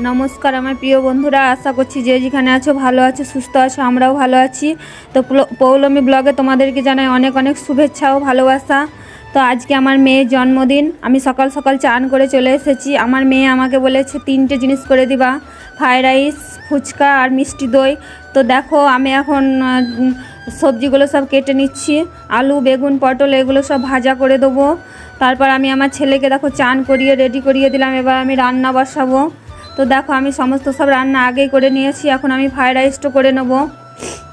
নমস্কার আমার প্রিয় বন্ধুরা, আশা করছি যে যেখানে আছো ভালো আছো, সুস্থ আছো। আমরাও ভালো আছি। তো পৌলমী ব্লগে তোমাদেরকে জানাই অনেক অনেক শুভেচ্ছা ও ভালোবাসা। তো আজকে আমার মেয়ের জন্মদিন। আমি সকাল সকাল চান করে চলে এসেছি। আমার মেয়ে আমাকে বলেছে 3টে জিনিস করে দিবা, ফ্রাইড রাইস, ফুচকা আর মিষ্টি দই। তো দেখো আমি এখন সবজিগুলো সব কেটে নিচ্ছি। আলু, বেগুন, পটল এগুলো সব ভাজা করে দেবো। তারপর আমি আমার ছেলেকে দেখো চান করিয়ে রেডি করিয়ে দিলাম। এবার আমি রান্না বসাবো। তো দেখো আমি সমস্ত সব রান্না আগেই করে নিয়েছি। এখন আমি ফ্রাইড রাইসটা করে নেব।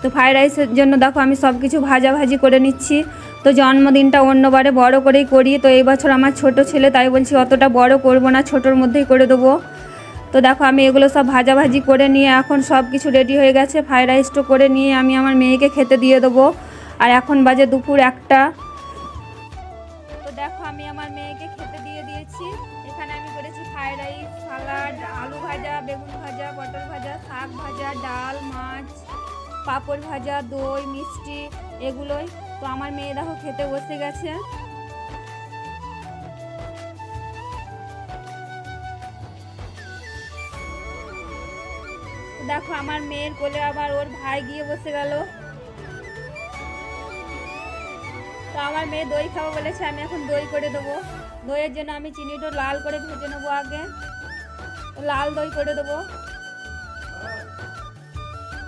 তো ফ্রাইড রাইসের জন্য দেখো আমি সব কিছু ভাজাভাজি করে নিচ্ছি। তো জন্মদিনটা অন্যবারে বড় করেই করি, তো এই বছর আমার ছোট ছেলে, তাই বলছি অতটা বড় করব না, ছোটোর মধ্যেই করে দেবো। তো দেখো আমি এগুলো সব ভাজাভাজি করে নিয়ে এখন সব কিছু রেডি হয়ে গেছে। ফ্রাইড রাইসটা করে নিয়ে আমি আমার মেয়েকে খেতে দিয়ে দেবো। আর এখন বাজে দুপুর 1টা। তো দেখো আমি আমার মেয়েকে খেতে দিয়ে দিয়েছি। এখানে আমি করেছি ফ্রাইড রাইস, সালাড, আলু ভাজা, বেগুন ভাজা, পটল ভাজা, শাক ভাজা, ডাল, মাছ, পাঁপড় ভাজা, দই, মিষ্টি এগুলোই। তো আমার মেয়ে দেখো খেতে বসে গেছে। দেখো আমার মেয়ের কোলে আবার ওর ভাই গিয়ে বসে গেল। তো আমার মেয়ে দই খাবো বলেছে, আমি এখন দই করে দেবো। দইয়ের জন্য আমি চিনিটা লাল করে ভেজে নেবো আগে। লাল দই করে দেবো।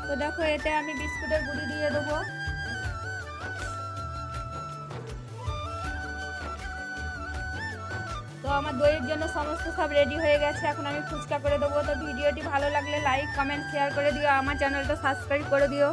তো দেখো এতে আমি বিস্কুটের গুঁড়ি দিয়ে দেবো। তো আমার দইয়ের জন্য সমস্ত সব রেডি হয়ে গেছে। এখন আমি ফুচকা করে দেবো। তো ভিডিওটি ভালো লাগলে লাইক, কমেন্ট, শেয়ার করে দিও। আমার চ্যানেলটা সাবস্ক্রাইব করে দিও।